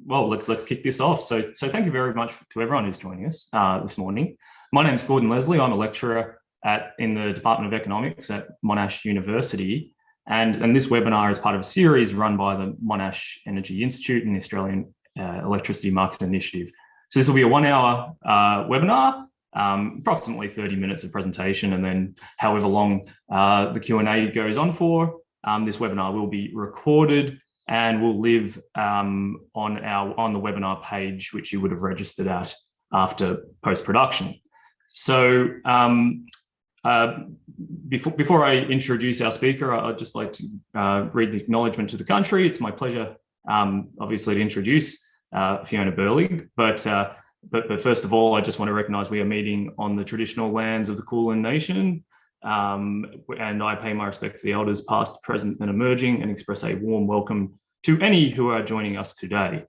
well, let's kick this off. So thank you very much to everyone who's joining us this morning. My name is Gordon Leslie. I'm a lecturer in the Department of Economics at Monash University, and this webinar is part of a series run by the Monash Energy Institute and the Australian Electricity Market Initiative. So this will be a 1 hour webinar, approximately 30 minutes of presentation, and then however long the Q&A goes on for. This webinar will be recorded and will live on the webinar page, which you would have registered at after post-production. So before I introduce our speaker, I'd just like to read the acknowledgement to the country. It's my pleasure, obviously, to introduce Fiona Burlig, but first of all, I just want to recognise we are meeting on the traditional lands of the Kulin Nation, and I pay my respect to the elders past, present and emerging, and express a warm welcome to any who are joining us today.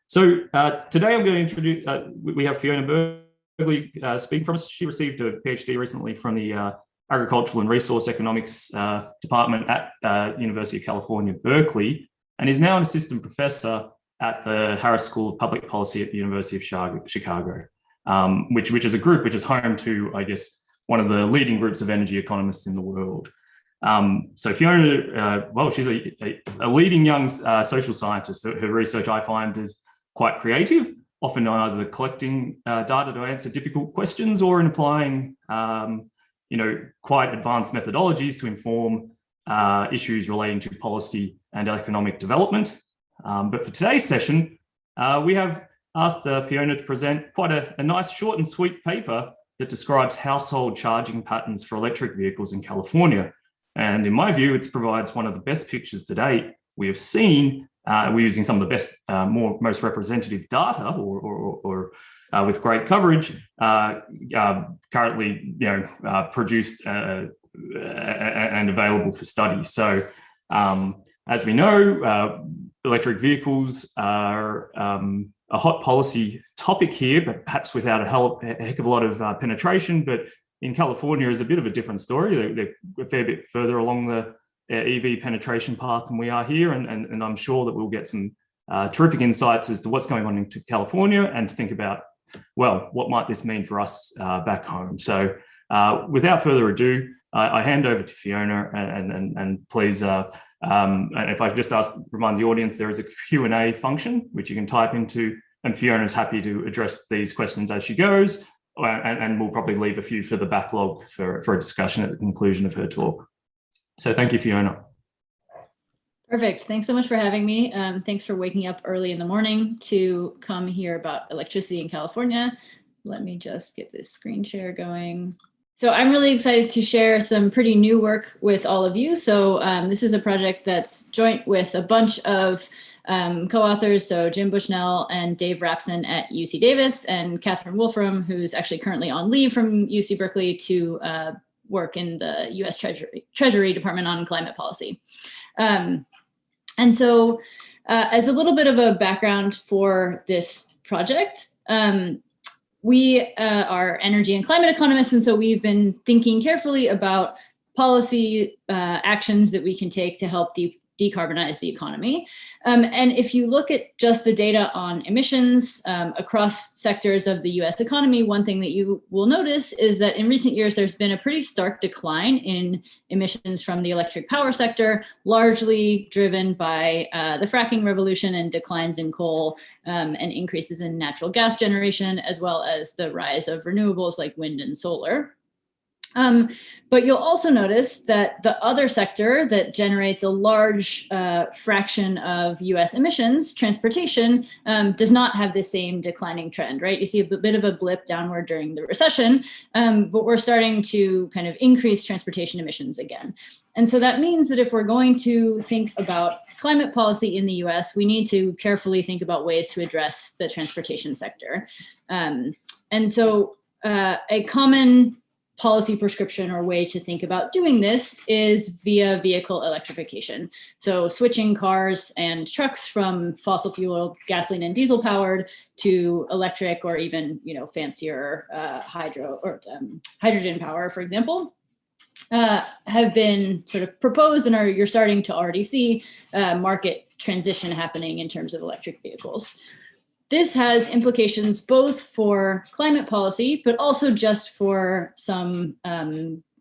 So today I'm going to introduce, we have Fiona Burlig speaking from us. She received a PhD recently from the Agricultural and Resource Economics Department at University of California, Berkeley, and is now an assistant professor at the Haas School of Public Policy at the University of Chicago, which is a group which is home to, I guess, one of the leading groups of energy economists in the world. So Fiona, well, she's a leading young social scientist. Her research, I find, is quite creative, often either collecting data to answer difficult questions or in applying, quite advanced methodologies to inform issues relating to policy and economic development. But for today's session, we have asked Fiona to present quite a nice, short and sweet paper that describes household charging patterns for electric vehicles in California. And in my view, it provides one of the best pictures to date we have seen. We're using some of the best, most representative data, or with great coverage, currently, produced and available for study. So, as we know, electric vehicles are a hot policy topic here, but perhaps without a heck of a lot of penetration. But in California is a bit of a different story. They're a fair bit further along the EV penetration path than we are here, and I'm sure that we'll get some terrific insights as to what's going on in California and to think about, well, what might this mean for us back home? So without further ado, I hand over to Fiona, and please, and if I just remind the audience, there is a Q&A function which you can type into, and Fiona is happy to address these questions as she goes, and we'll probably leave a few for the backlog for a discussion at the conclusion of her talk. So thank you, Fiona. Perfect. Thanks so much for having me. Thanks for waking up early in the morning to come hear about electricity in California. Let me just get this screen share going. So I'm really excited to share some pretty new work with all of you. So this is a project that's joint with a bunch of co-authors, so Jim Bushnell and Dave Rapson at UC Davis, and Catherine Wolfram, who's actually currently on leave from UC Berkeley to work in the US Treasury Department on climate policy. And so as a little bit of a background for this project, we are energy and climate economists, and so we've been thinking carefully about policy actions that we can take to help decarbonize the economy. And if you look at just the data on emissions across sectors of the US economy, one thing that you will notice is that in recent years, there's been a pretty stark decline in emissions from the electric power sector, largely driven by the fracking revolution and declines in coal and increases in natural gas generation, as well as the rise of renewables like wind and solar. But you'll also notice that the other sector that generates a large fraction of US emissions, transportation, does not have the same declining trend, right? You see a bit of a blip downward during the recession, but we're starting to kind of increase transportation emissions again. And so that means that if we're going to think about climate policy in the US, we need to carefully think about ways to address the transportation sector. And so a common policy prescription or way to think about doing this is via vehicle electrification. So switching cars and trucks from fossil fuel, gasoline and diesel powered to electric, or even fancier hydrogen power, for example. have been sort of proposed and you're starting to already see market transition happening in terms of electric vehicles. This has implications both for climate policy, but also just for some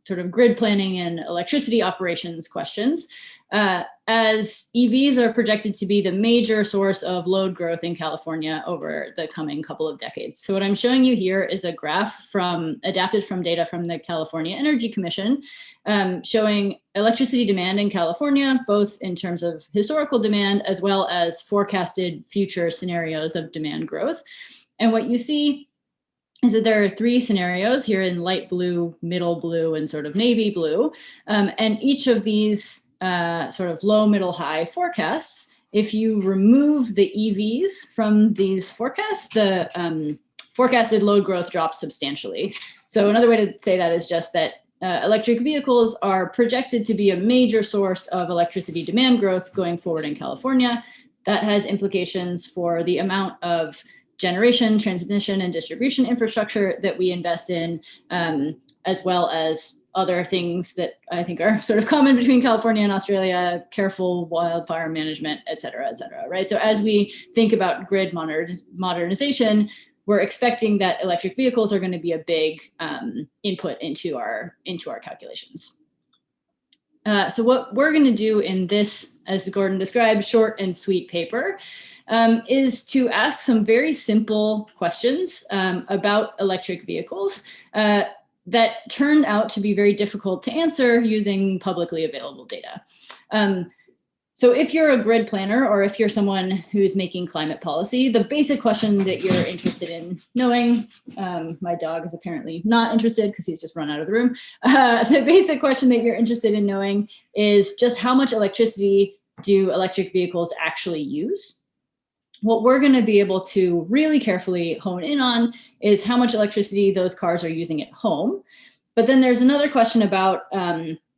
sort of grid planning and electricity operations questions, as EVs are projected to be the major source of load growth in California over the coming couple of decades. So what I'm showing you here is a graph adapted from data from the California Energy Commission, showing electricity demand in California, both in terms of historical demand as well as forecasted future scenarios of demand growth. And what you see is that there are three scenarios here in light blue, middle blue, and sort of navy blue. And each of these sort of low, middle, high forecasts, if you remove the EVs from these forecasts, the forecasted load growth drops substantially. So another way to say that is just that electric vehicles are projected to be a major source of electricity demand growth going forward in California. That has implications for the amount of generation, transmission, and distribution infrastructure that we invest in, as well as other things that I think are sort of common between California and Australia, careful wildfire management, et cetera, right? So as we think about grid modernization, we're expecting that electric vehicles are going to be a big input into our calculations. So what we're going to do in this, as Gordon described, short and sweet paper, is to ask some very simple questions about electric vehicles that turned out to be very difficult to answer using publicly available data. So if you're a grid planner or if you're someone who's making climate policy, the basic question that you're interested in knowing, my dog is apparently not interested because he's just run out of the room. The basic question that you're interested in knowing is just how much electricity do electric vehicles actually use? What we're going to be able to really carefully hone in on is how much electricity those cars are using at home. But then there's another question about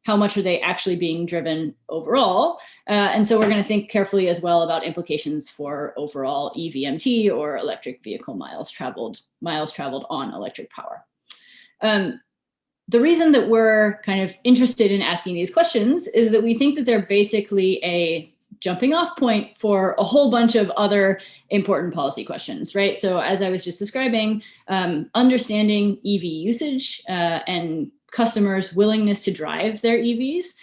how much are they actually being driven overall? And so we're going to think carefully as well about implications for overall EVMT, or electric vehicle miles traveled on electric power. The reason that we're kind of interested in asking these questions is that we think that they're basically a jumping off point for a whole bunch of other important policy questions, right? So as I was just describing, understanding EV usage and customers' willingness to drive their EVs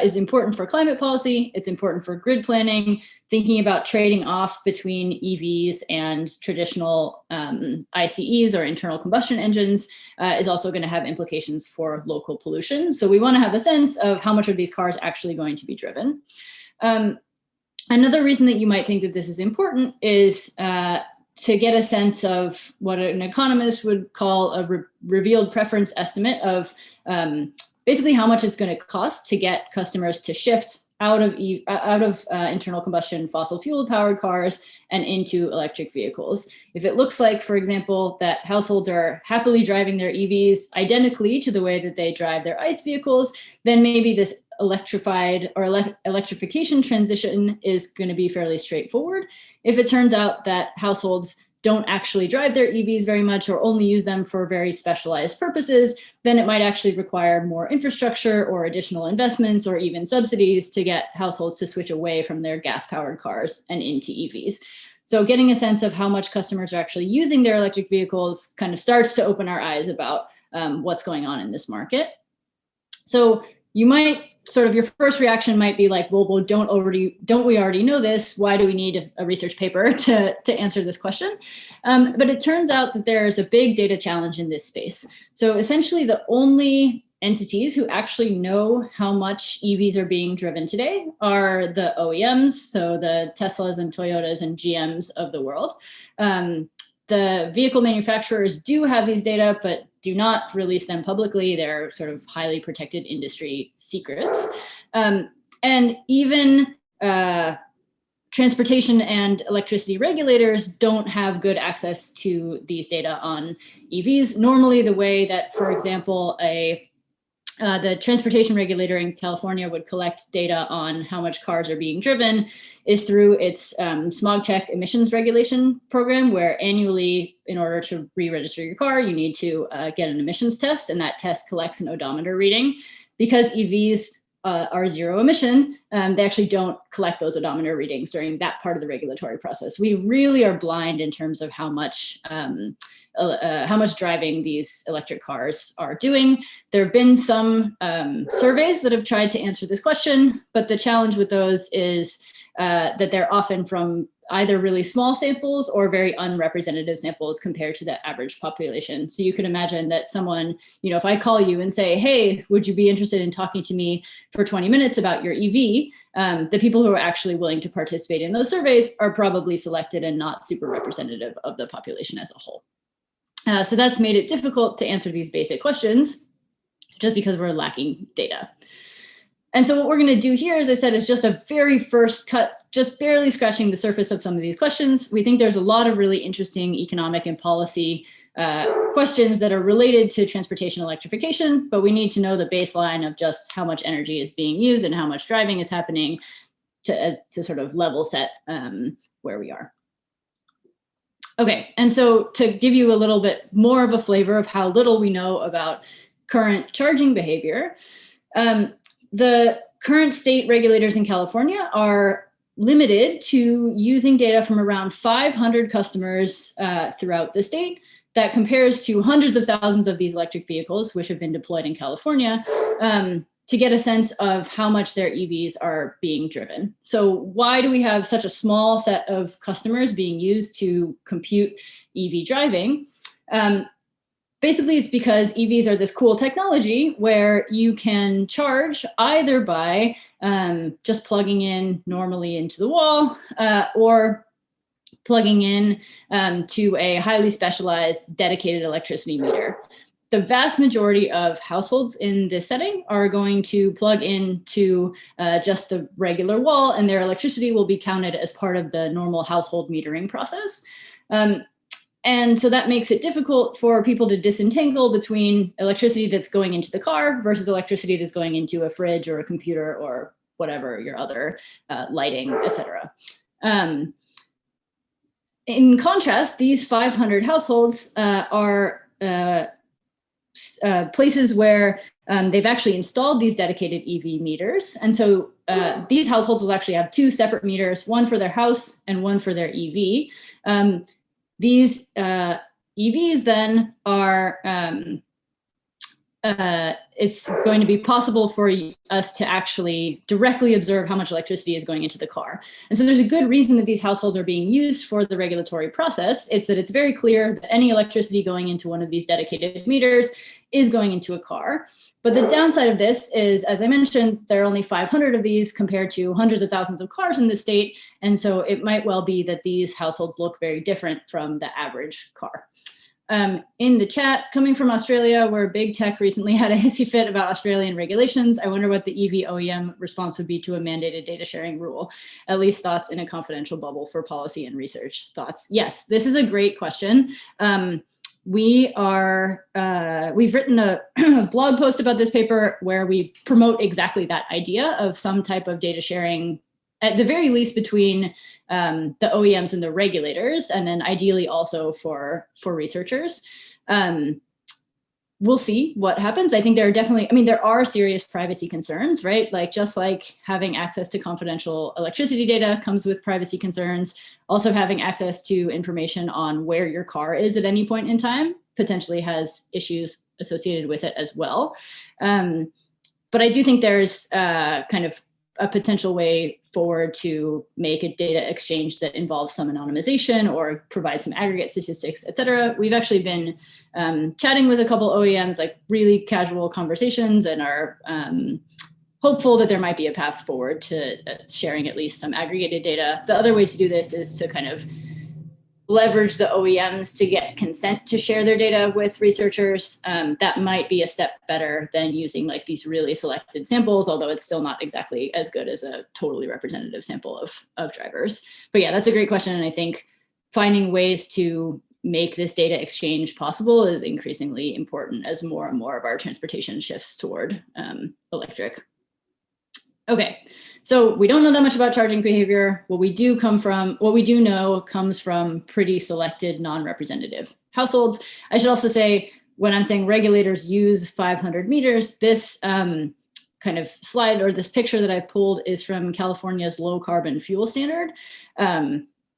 is important for climate policy. It's important for grid planning. Thinking about trading off between EVs and traditional ICEs, or internal combustion engines, is also going to have implications for local pollution. So we want to have a sense of how much are these cars actually going to be driven. Another reason that you might think that this is important is to get a sense of what an economist would call a revealed preference estimate of basically how much it's going to cost to get customers to shift out of internal combustion fossil fuel powered cars and into electric vehicles. If it looks like, for example, that households are happily driving their EVs identically to the way that they drive their ICE vehicles, then maybe this electrified or electrification transition is going to be fairly straightforward. If it turns out that households don't actually drive their EVs very much or only use them for very specialized purposes, then it might actually require more infrastructure or additional investments or even subsidies to get households to switch away from their gas-powered cars and into EVs. So getting a sense of how much customers are actually using their electric vehicles kind of starts to open our eyes about what's going on in this market. So you might your first reaction might be like, well, don't we already know this? Why do we need a research paper to answer this question? But it turns out that there's a big data challenge in this space. So essentially the only entities who actually know how much EVs are being driven today are the OEMs, so the Teslas and Toyotas and GMs of the world. The vehicle manufacturers do have these data, but do not release them publicly. They're sort of highly protected industry secrets. And even transportation and electricity regulators don't have good access to these data on EVs. Normally, the way that, for example, the transportation regulator in California would collect data on how much cars are being driven is through its smog check emissions regulation program, where annually, in order to re-register your car, you need to get an emissions test, and that test collects an odometer reading. because EVs are zero emission, they actually don't collect those odometer readings during that part of the regulatory process. We really are blind in terms of how much driving these electric cars are doing. There have been some surveys that have tried to answer this question, but the challenge with those is that they're often from either really small samples or very unrepresentative samples compared to the average population. So you can imagine that someone, if I call you and say, hey, would you be interested in talking to me for 20 minutes about your EV? The people who are actually willing to participate in those surveys are probably selected and not super representative of the population as a whole. So that's made it difficult to answer these basic questions just because we're lacking data. And so what we're going to do here, as I said, is just a very first cut, just barely scratching the surface of some of these questions. We think there's a lot of really interesting economic and policy questions that are related to transportation electrification, but we need to know the baseline of just how much energy is being used and how much driving is happening to sort of level set where we are. Okay, and so to give you a little bit more of a flavor of how little we know about current charging behavior, the current state regulators in California are limited to using data from around 500 customers throughout the state. That compares to hundreds of thousands of these electric vehicles, which have been deployed in California, to get a sense of how much their EVs are being driven. So why do we have such a small set of customers being used to compute EV driving? Basically, it's because EVs are this cool technology where you can charge either by just plugging in normally into the wall or plugging in to a highly specialized dedicated electricity meter. The vast majority of households in this setting are going to plug into just the regular wall, and their electricity will be counted as part of the normal household metering process. And so that makes it difficult for people to disentangle between electricity that's going into the car versus electricity that's going into a fridge or a computer or whatever, your other lighting, et cetera. In contrast, these 500 households are places where they've actually installed these dedicated EV meters. And so these households will actually have two separate meters, one for their house and one for their EV. These EVs then are, it's going to be possible for us to actually directly observe how much electricity is going into the car. And so there's a good reason that these households are being used for the regulatory process. It's that it's very clear that any electricity going into one of these dedicated meters is going into a car. But the downside of this is, as I mentioned, there are only 500 of these compared to hundreds of thousands of cars in the state. And so it might well be that these households look very different from the average car. In the chat, coming from Australia, where big tech recently had a hissy fit about Australian regulations, I wonder what the EV OEM response would be to a mandated data sharing rule. At least thoughts in a confidential bubble for policy and research. Thoughts? Yes, this is a great question. We've written a blog post about this paper where we promote exactly that idea of some type of data sharing, at the very least between the OEMs and the regulators, and then ideally also for researchers. We'll see what happens. I think there are definitely, there are serious privacy concerns, right? Like just like having access to confidential electricity data comes with privacy concerns, also having access to information on where your car is at any point in time potentially has issues associated with it as well. But I do think there's kind of a potential way forward to make a data exchange that involves some anonymization or provide some aggregate statistics, et cetera. We've actually been chatting with a couple OEMs, like really casual conversations, and are hopeful that there might be a path forward to sharing at least some aggregated data. The other way to do this is to kind of leverage the OEMs to get consent to share their data with researchers. That might be a step better than using like these really selected samples, although it's still not exactly as good as a totally representative sample of drivers. But yeah, that's a great question. And I think finding ways to make this data exchange possible is increasingly important as more and more of our transportation shifts toward electric. Okay, so we don't know that much about charging behavior. What we do know comes from pretty selected non-representative households. I should also say, when I'm saying regulators use 500 meters, this kind of slide, or this picture that I pulled, is from California's low carbon fuel standard.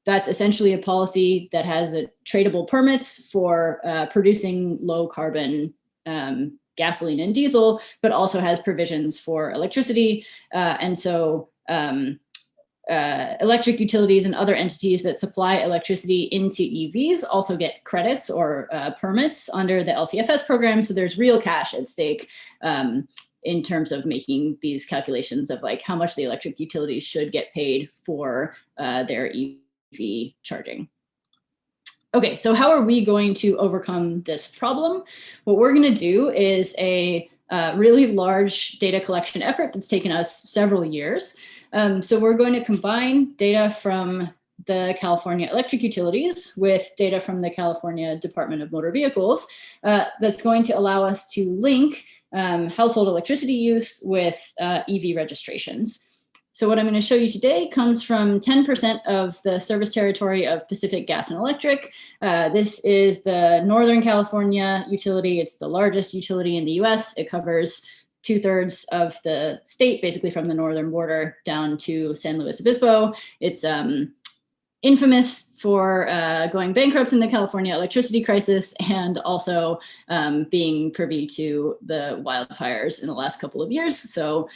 That's essentially a policy that has tradable permits for producing low carbon gasoline and diesel, but also has provisions for electricity. And so electric utilities and other entities that supply electricity into EVs also get credits or permits under the LCFS program. So there's real cash at stake in terms of making these calculations of like how much the electric utilities should get paid for their EV charging. Okay, so how are we going to overcome this problem? What we're going to do is a really large data collection effort that's taken us several years. So we're going to combine data from the California electric utilities with data from the California Department of Motor Vehicles. That's going to allow us to link household electricity use with EV registrations. So what I'm going to show you today comes from 10% of the service territory of Pacific Gas and Electric. This is the Northern California utility. It's the largest utility in the US. It covers 2/3 of the state, basically from the northern border down to San Luis Obispo. It's infamous for going bankrupt in the California electricity crisis, and also being privy to the wildfires in the last couple of years. So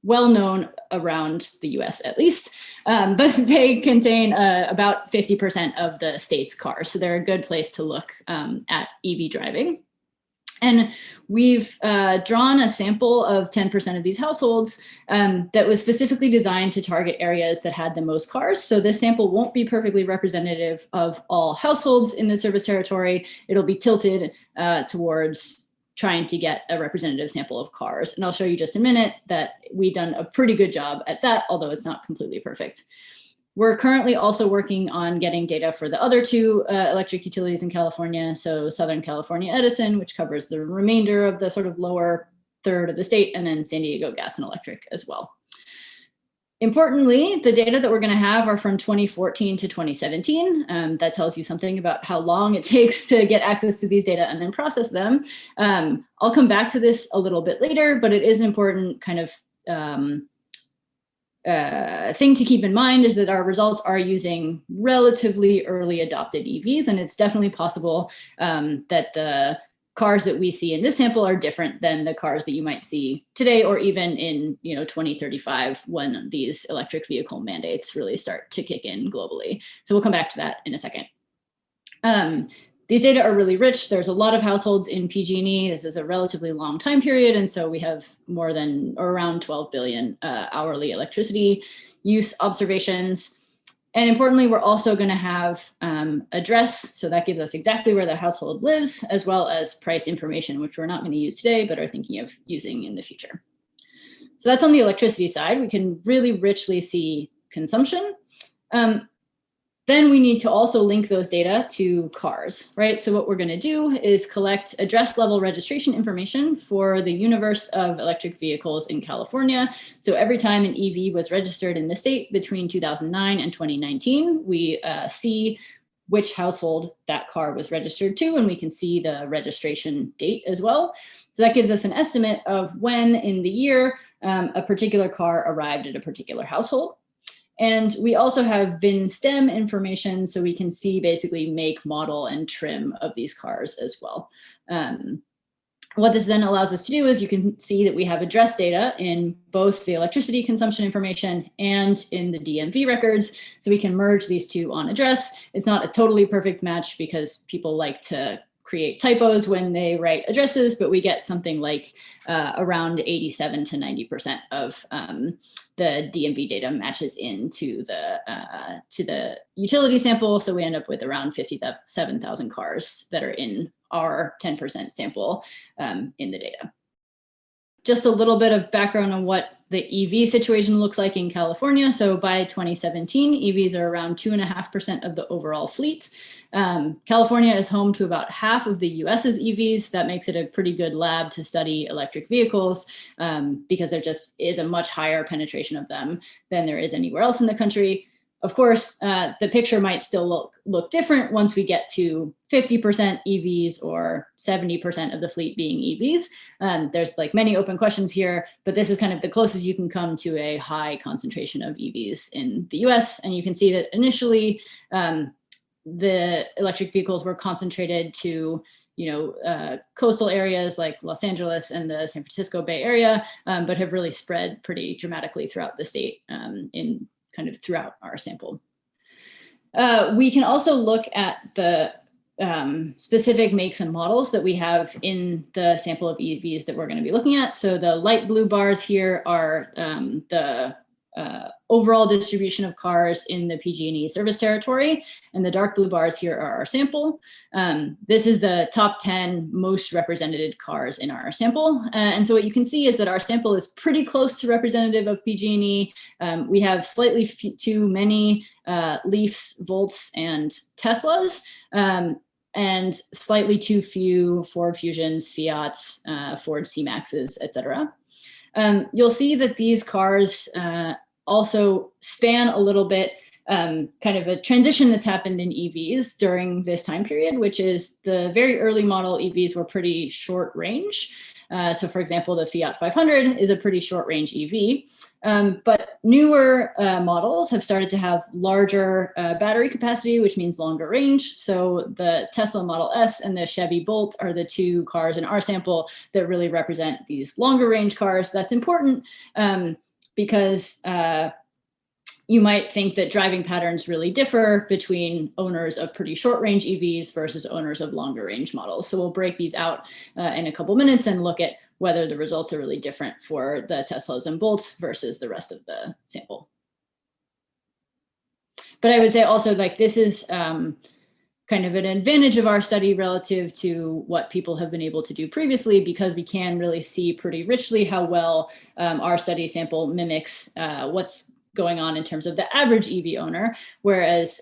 well known around the US at least, but they contain about 50% of the state's cars. So they're a good place to look at EV driving. And we've drawn a sample of 10% of these households that was specifically designed to target areas that had the most cars. So this sample won't be perfectly representative of all households in the service territory. It'll be tilted towards trying to get a representative sample of cars. And I'll show you just a minute that we've done a pretty good job at that, although it's not completely perfect. We're currently also working on getting data for the other two electric utilities in California. So Southern California Edison, which covers the remainder of the sort of lower third of the state, and then San Diego Gas and Electric as well. Importantly, the data that we're going to have are from 2014 to 2017. That tells you something about how long it takes to get access to these data and then process them. I'll come back to this a little bit later, but it is an important kind of thing to keep in mind is that our results are using relatively early adopted EVs, and it's definitely possible that the cars that we see in this sample are different than the cars that you might see today, or even in 2035 when these electric vehicle mandates really start to kick in globally. So we'll come back to that in a second. These data are really rich. There's a lot of households in PG&E. This is a relatively long time period, and so we have more than or around 12 billion hourly electricity use observations. And importantly, we're also going to have address, so that gives us exactly where the household lives, as well as price information, which we're not going to use today, but are thinking of using in the future. So that's on the electricity side. We can really richly see consumption. Then we need to also link those data to cars, right? So what we're going to do is collect address level registration information for the universe of electric vehicles in California. So every time an EV was registered in the state between 2009 and 2019, we see which household that car was registered to, and we can see the registration date as well. So that gives us an estimate of when in the year a particular car arrived at a particular household. And we also have VIN stem information, so we can see basically make, model, and trim of these cars as well. What this then allows us to do is you can see that we have address data in both the electricity consumption information and in the DMV records. So we can merge these two on address. It's not a totally perfect match because people like to create typos when they write addresses, but we get something like around 87 to 90% of the DMV data matches into to the utility sample. So we end up with around 57,000 cars that are in our 10% sample in the data. Just a little bit of background on what the EV situation looks like in California. So by 2017, EVs are around 2.5% of the overall fleet. California is home to about half of the US's EVs. That makes it a pretty good lab to study electric vehicles because there just is a much higher penetration of them than there is anywhere else in the country. Of course, the picture might still look different once we get to 50% EVs or 70% of the fleet being EVs. There's like many open questions here, but this is kind of the closest you can come to a high concentration of EVs in the US. And you can see that initially, the electric vehicles were concentrated to coastal areas like Los Angeles and the San Francisco Bay Area, but have really spread pretty dramatically throughout the state in kind of throughout our sample. We can also look at the specific makes and models that we have in the sample of EVs that we're going to be looking at. So the light blue bars here are the overall distribution of cars in the PG&E service territory, and the dark blue bars here are our sample. This is the top 10 most represented cars in our sample. And so what you can see is that our sample is pretty close to representative of PG&E. We have slightly too many Leafs, Volts, and Teslas, and slightly too few Ford Fusions, Fiats, Ford C-Maxes, et cetera. You'll see that these cars also span a little bit kind of a transition that's happened in EVs during this time period, which is the very early model EVs were pretty short range. So for example, the Fiat 500 is a pretty short range EV, but newer models have started to have larger battery capacity, which means longer range. So the Tesla Model S and the Chevy Bolt are the two cars in our sample that really represent these longer range cars. That's important because you might think that driving patterns really differ between owners of pretty short range EVs versus owners of longer range models. So we'll break these out in a couple minutes and look at whether the results are really different for the Teslas and Bolts versus the rest of the sample. But I would say also, like, this is kind of an advantage of our study relative to what people have been able to do previously, because we can really see pretty richly how well our study sample mimics what's going on in terms of the average EV owner, whereas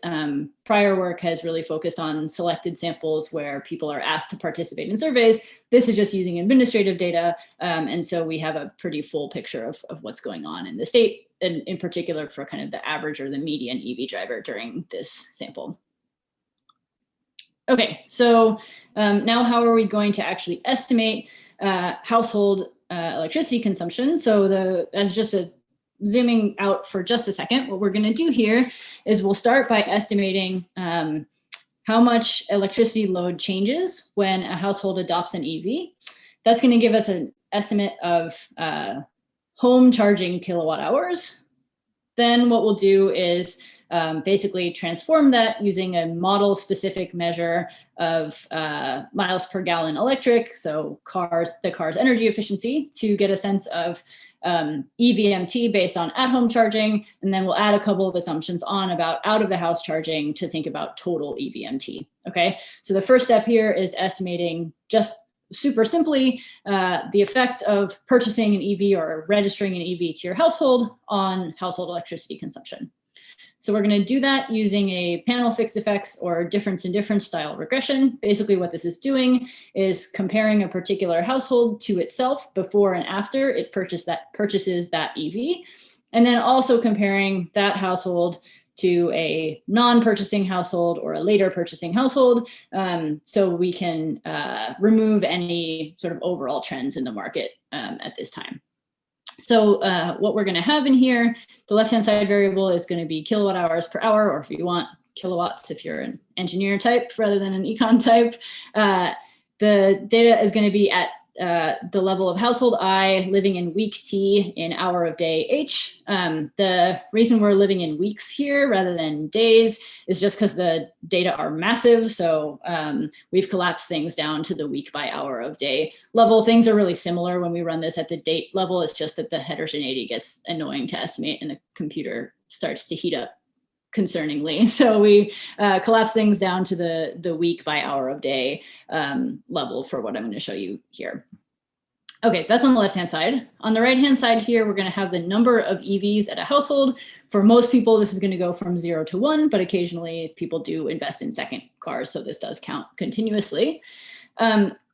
prior work has really focused on selected samples where people are asked to participate in surveys. This is just using administrative data, and so we have a pretty full picture of what's going on in the state, and in particular for kind of the average or the median EV driver during this sample. Okay, so now how are we going to actually estimate household electricity consumption? So as just a zooming out for just a second, what we're going to do here is we'll start by estimating how much electricity load changes when a household adopts an EV. That's going to give us an estimate of home charging kilowatt hours. Then what we'll do is basically transform that using a model specific measure of miles per gallon electric, so the car's energy efficiency, to get a sense of EVMT based on at-home charging, and then we'll add a couple of assumptions on about out-of-the-house charging to think about total EVMT. Okay, so the first step here is estimating, just super simply, the effect of purchasing an EV or registering an EV to your household on household electricity consumption. So we're going to do that using a panel fixed effects or difference in difference style regression. Basically what this is doing is comparing a particular household to itself before and after it purchases that EV, and then also comparing that household to a non-purchasing household or a later purchasing household, so we can remove any sort of overall trends in the market at this time. So what we're going to have in here, the left-hand side variable is going to be kilowatt hours per hour, or if you want, kilowatts if you're an engineer type rather than an econ type. The data is going to be at the level of household I living in week T in hour of day H. The reason we're living in weeks here rather than days is just because the data are massive. So we've collapsed things down to the week by hour of day level. Things are really similar when we run this at the date level. It's just that the heterogeneity gets annoying to estimate and the computer starts to heat up concerningly. So we collapse things down to the week by hour of day level for what I'm going to show you here. Okay, so that's on the left-hand side. On the right-hand side here, we're going to have the number of EVs at a household. For most people, this is going to go from 0 to 1, but occasionally people do invest in second cars, so this does count continuously.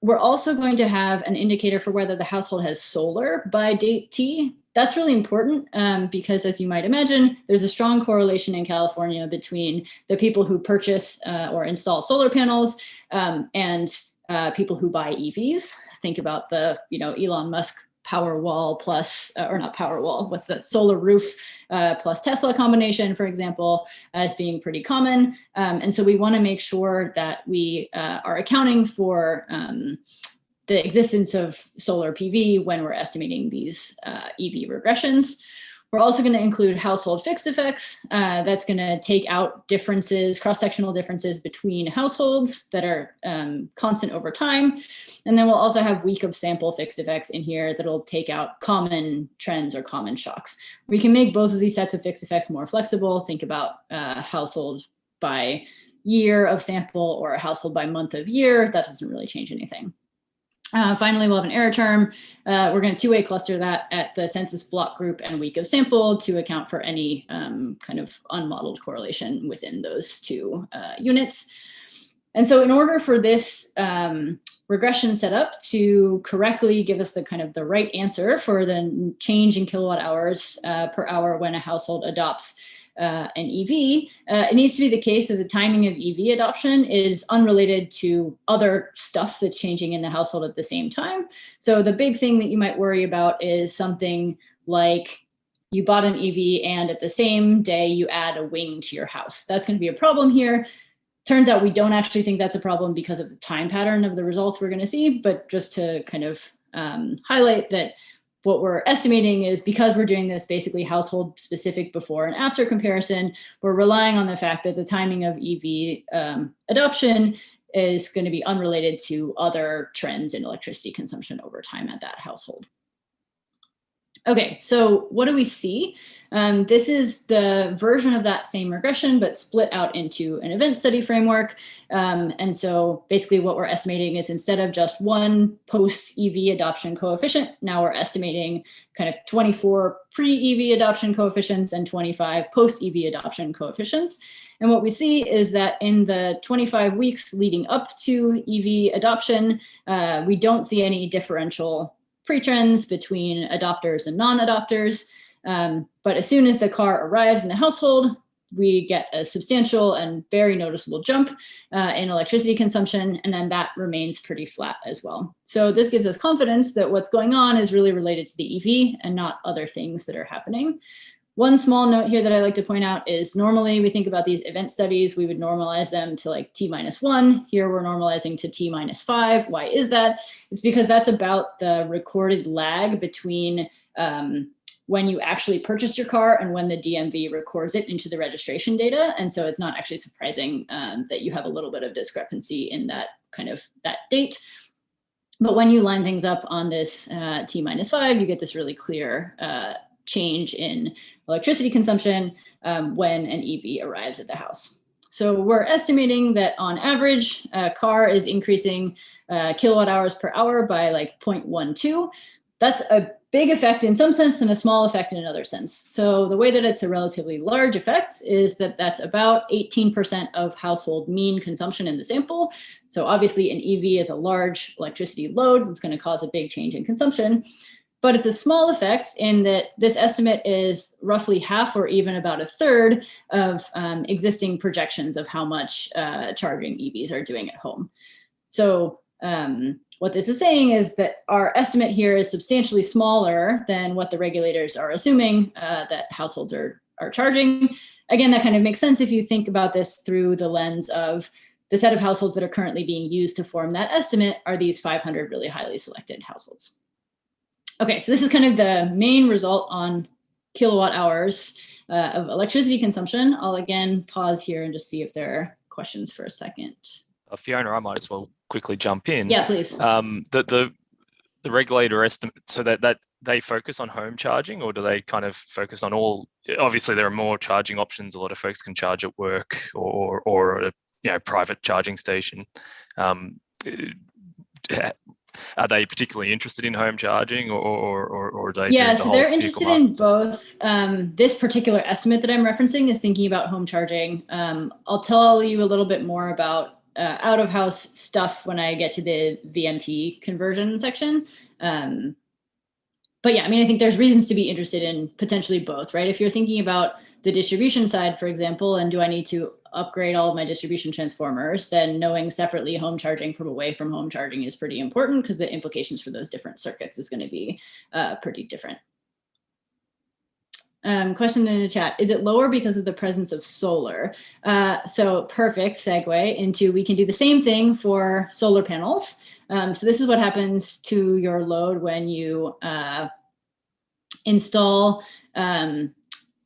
We're also going to have an indicator for whether the household has solar by date T. That's really important because, as you might imagine, there's a strong correlation in California between the people who purchase or install solar panels and people who buy EVs. Think about the, Elon Musk Powerwall plus, or not Powerwall, what's the solar roof plus Tesla combination, for example, as being pretty common. And so we want to make sure that we are accounting for the existence of solar PV when we're estimating these EV regressions. We're also going to include household fixed effects. That's going to take out differences, cross-sectional differences between households that are constant over time. And then we'll also have week of sample fixed effects in here that'll take out common trends or common shocks. We can make both of these sets of fixed effects more flexible. Think about household by year of sample or a household by month of year. That doesn't really change anything. Finally, we'll have an error term. We're going to two-way cluster that at the census block group and week of sample to account for any kind of unmodeled correlation within those two units. And so in order for this regression setup to correctly give us the right answer for the change in kilowatt hours per hour when a household adopts an EV, it needs to be the case that the timing of EV adoption is unrelated to other stuff that's changing in the household at the same time. So the big thing that you might worry about is something like you bought an EV and at the same day you add a wing to your house. That's going to be a problem here. Turns out we don't actually think that's a problem because of the time pattern of the results we're going to see, but just to kind of highlight that what we're estimating is, because we're doing this basically household specific before and after comparison, we're relying on the fact that the timing of EV adoption is going to be unrelated to other trends in electricity consumption over time at that household. Okay, so what do we see? This is the version of that same regression, but split out into an event study framework. And so basically what we're estimating is, instead of just one post-EV adoption coefficient, now we're estimating kind of 24 pre-EV adoption coefficients and 25 post-EV adoption coefficients. And what we see is that in the 25 weeks leading up to EV adoption, we don't see any differential pre-trends between adopters and non-adopters. But as soon as the car arrives in the household, we get a substantial and very noticeable jump in electricity consumption, and then that remains pretty flat as well. So this gives us confidence that what's going on is really related to the EV and not other things that are happening. One small note here that I like to point out is, normally we think about these event studies, we would normalize them to like T-1. Here we're normalizing to T-5. Why is that? It's because that's about the recorded lag between when you actually purchased your car and when the DMV records it into the registration data. And so it's not actually surprising that you have a little bit of discrepancy in that date. But when you line things up on this T-5, you get this really clear change in electricity consumption when an EV arrives at the house. So we're estimating that on average, a car is increasing kilowatt hours per hour by like 0.12. That's a big effect in some sense and a small effect in another sense. So the way that it's a relatively large effect is that that's about 18% of household mean consumption in the sample. So obviously an EV is a large electricity load that's going to cause a big change in consumption. But it's a small effect in that this estimate is roughly half or even about a third of existing projections of how much charging EVs are doing at home. So what this is saying is that our estimate here is substantially smaller than what the regulators are assuming that households are charging. Again, that kind of makes sense if you think about this through the lens of the set of households that are currently being used to form that estimate are these 500 really highly selected households. Okay, so this is kind of the main result on kilowatt hours of electricity consumption. I'll again pause here and just see if there are questions for a second. Fiona, I might as well quickly jump in. Yeah, please. The regulator estimate, so that they focus on home charging, or do they kind of focus on all? Obviously, there are more charging options. A lot of folks can charge at work or at a private charging station. Are they particularly interested in home charging, or do they? Yeah, so they're interested in both. This particular estimate that I'm referencing is thinking about home charging. I'll tell you a little bit more about out-of-house stuff when I get to the VMT conversion section. But yeah, I mean, I think there's reasons to be interested in potentially both, right? If you're thinking about the distribution side, for example, and do I need to upgrade all of my distribution transformers, then knowing separately home charging from away from home charging is pretty important because the implications for those different circuits is going to be pretty different. Question in the chat, is it lower because of the presence of solar? So perfect segue into, we can do the same thing for solar panels. So this is what happens to your load when you install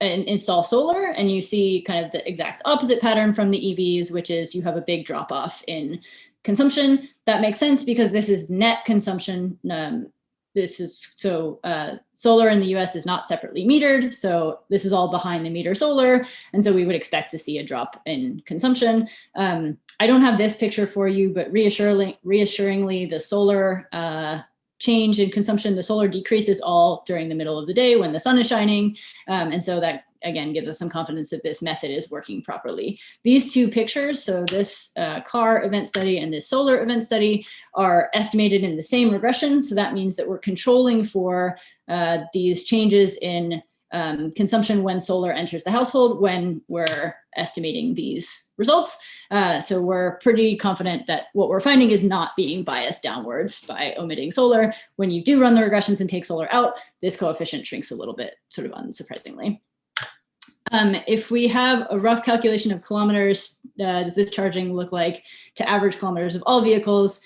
solar, and you see kind of the exact opposite pattern from the EVs, which is you have a big drop off in consumption. That makes sense because this is net consumption. Solar in the US is not separately metered. So this is all behind the meter solar. And so we would expect to see a drop in consumption. I don't have this picture for you, but reassuringly, the solar change in consumption, the solar decrease is all during the middle of the day when the sun is shining. And so that, again, gives us some confidence that this method is working properly. These two pictures, so this car event study and this solar event study, are estimated in the same regression. So that means that we're controlling for these changes in consumption when solar enters the household when we're estimating these results. So we're pretty confident that what we're finding is not being biased downwards by omitting solar. When you do run the regressions and take solar out, this coefficient shrinks a little bit, sort of unsurprisingly. If we have a rough calculation of kilometers, does this charging look like to average kilometers of all vehicles?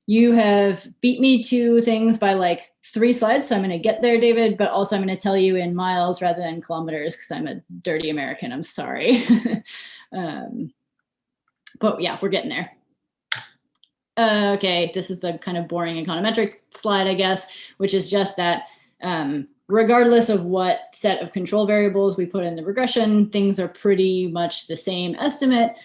You have beat me to things by like 3 slides, so I'm going to get there, David, but also I'm going to tell you in miles rather than kilometers because I'm a dirty American. I'm sorry. But yeah, we're getting there. Okay, this is the kind of boring econometric slide, I guess, which is just that regardless of what set of control variables we put in the regression, things are pretty much the same estimate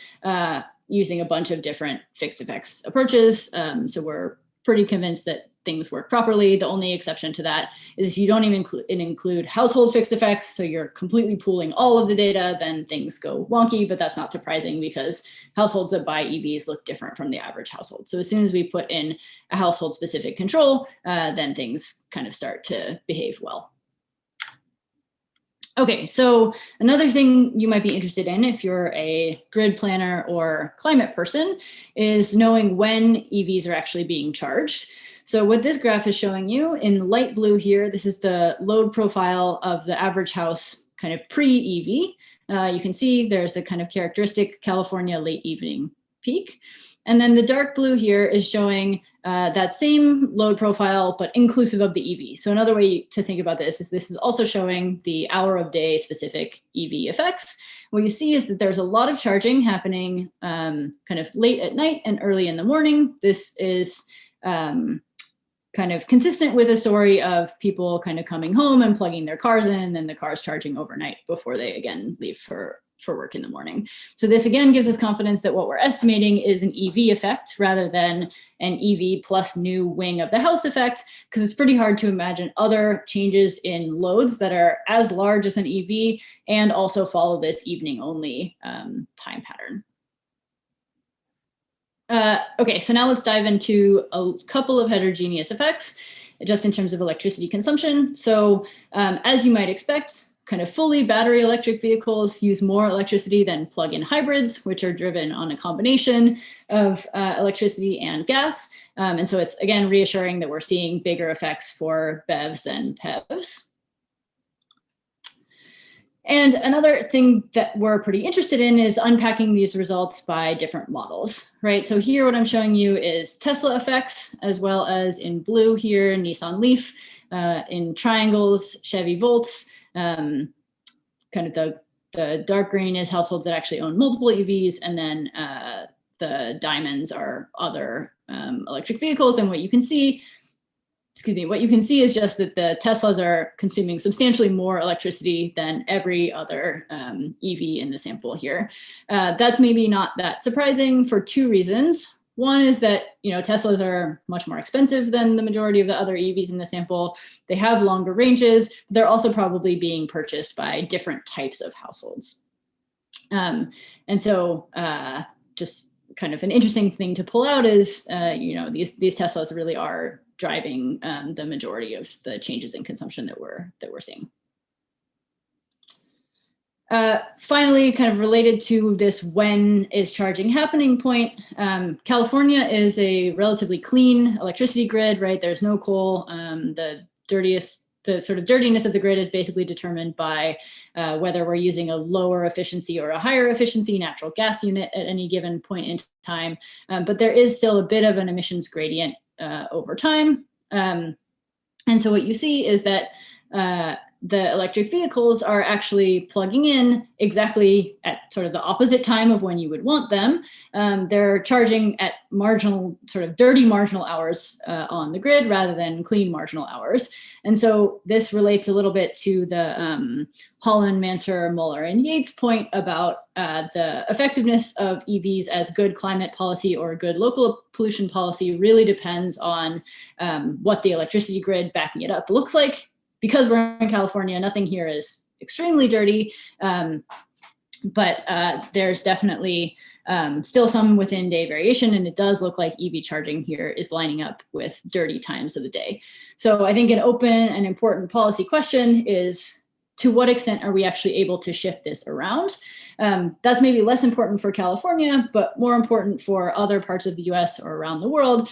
using a bunch of different fixed effects approaches. So we're pretty convinced that things work properly. The only exception to that is if you don't even include household fixed effects, so you're completely pooling all of the data, then things go wonky, but that's not surprising because households that buy EVs look different from the average household. So as soon as we put in a household specific control, then things kind of start to behave well. Okay, so another thing you might be interested in if you're a grid planner or climate person is knowing when EVs are actually being charged. So what this graph is showing you in light blue here, this is the load profile of the average house kind of pre-EV. You can see there's a kind of characteristic California late evening peak. And then the dark blue here is showing that same load profile, but inclusive of the EV. So another way to think about this is also showing the hour of day specific EV effects. What you see is that there's a lot of charging happening kind of late at night and early in the morning. This is kind of consistent with a story of people kind of coming home and plugging their cars in and then the cars charging overnight before they again leave for work in the morning. So this again gives us confidence that what we're estimating is an EV effect rather than an EV plus new wing of the house effect, because it's pretty hard to imagine other changes in loads that are as large as an EV and also follow this evening only time pattern. Okay, so now let's dive into a couple of heterogeneous effects just in terms of electricity consumption. So as you might expect, kind of fully battery electric vehicles use more electricity than plug-in hybrids, which are driven on a combination of electricity and gas. And so it's, again, reassuring that we're seeing bigger effects for BEVs than PEVs. And another thing that we're pretty interested in is unpacking these results by different models, right? So here what I'm showing you is Tesla effects, as well as in blue here, Nissan Leaf, in triangles, Chevy Volts, kind of the dark green is households that actually own multiple EVs, and then the diamonds are other electric vehicles. And what you can see, what you can see is just that the Teslas are consuming substantially more electricity than every other EV in the sample here. That's maybe not that surprising for 2 reasons. One is that, you know, Teslas are much more expensive than the majority of the other EVs in the sample. They have longer ranges. They're also probably being purchased by different types of households. And so just kind of an interesting thing to pull out is, these Teslas really are driving the majority of the changes in consumption that we're seeing. Finally, kind of related to this when is charging happening point, California is a relatively clean electricity grid, right? There's no coal. The sort of dirtiness of the grid is basically determined by whether we're using a lower efficiency or a higher efficiency natural gas unit at any given point in time. But there is still a bit of an emissions gradient over time. And so what you see is that the electric vehicles are actually plugging in exactly at sort of the opposite time of when you would want them. They're charging at marginal, sort of dirty marginal hours on the grid rather than clean marginal hours. And so this relates a little bit to the Holland, Mansur, Muller, and Yates point about the effectiveness of EVs as good climate policy or good local pollution policy really depends on what the electricity grid backing it up looks like. Because we're in California, nothing here is extremely dirty, but there's definitely still some within day variation, and it does look like EV charging here is lining up with dirty times of the day. So I think an open and important policy question is, to what extent are we actually able to shift this around? That's maybe less important for California, but more important for other parts of the US or around the world.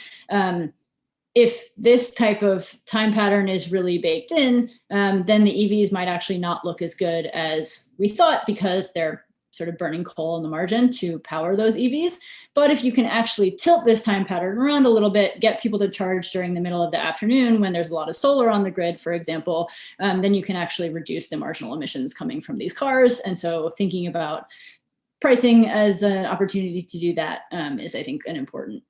If this type of time pattern is really baked in, then the EVs might actually not look as good as we thought because they're sort of burning coal in the margin to power those EVs. But if you can actually tilt this time pattern around a little bit, get people to charge during the middle of the afternoon when there's a lot of solar on the grid, for example, then you can actually reduce the marginal emissions coming from these cars. And so thinking about pricing as an opportunity to do that is, I think, an important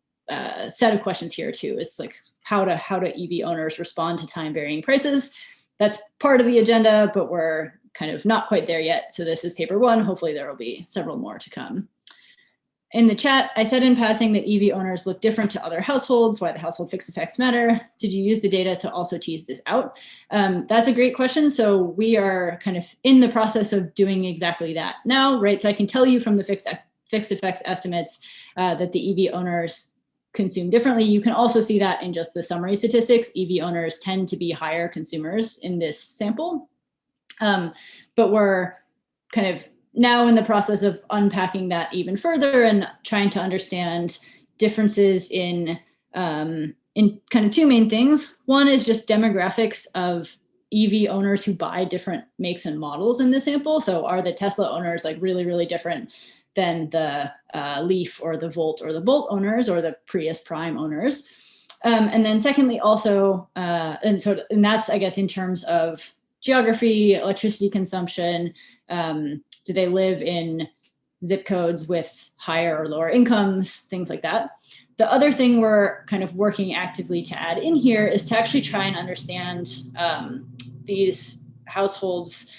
set of questions here too, is like how do EV owners respond to time varying prices. That's part of the agenda, but we're kind of not quite there yet. So this is paper one. Hopefully there will be several more to come. In the chat, I said in passing that EV owners look different to other households, why the household fixed effects matter. Did you use the data to also tease this out? That's a great question. So we are kind of in the process of doing exactly that now, right? So I can tell you from the fixed effects estimates that the EV owners consume differently. You can also see that in just the summary statistics. EV owners tend to be higher consumers in this sample. But we're kind of now in the process of unpacking that even further and trying to understand differences in kind of two main things. One is just demographics of EV owners who buy different makes and models in the sample. So are the Tesla owners like really, really different than the Leaf or the Volt or the Bolt owners or the Prius Prime owners? And then secondly, also, and that's, I guess, in terms of geography, electricity consumption. Do they live in zip codes with higher or lower incomes, things like that? The other thing we're kind of working actively to add in here is to actually try and understand these households'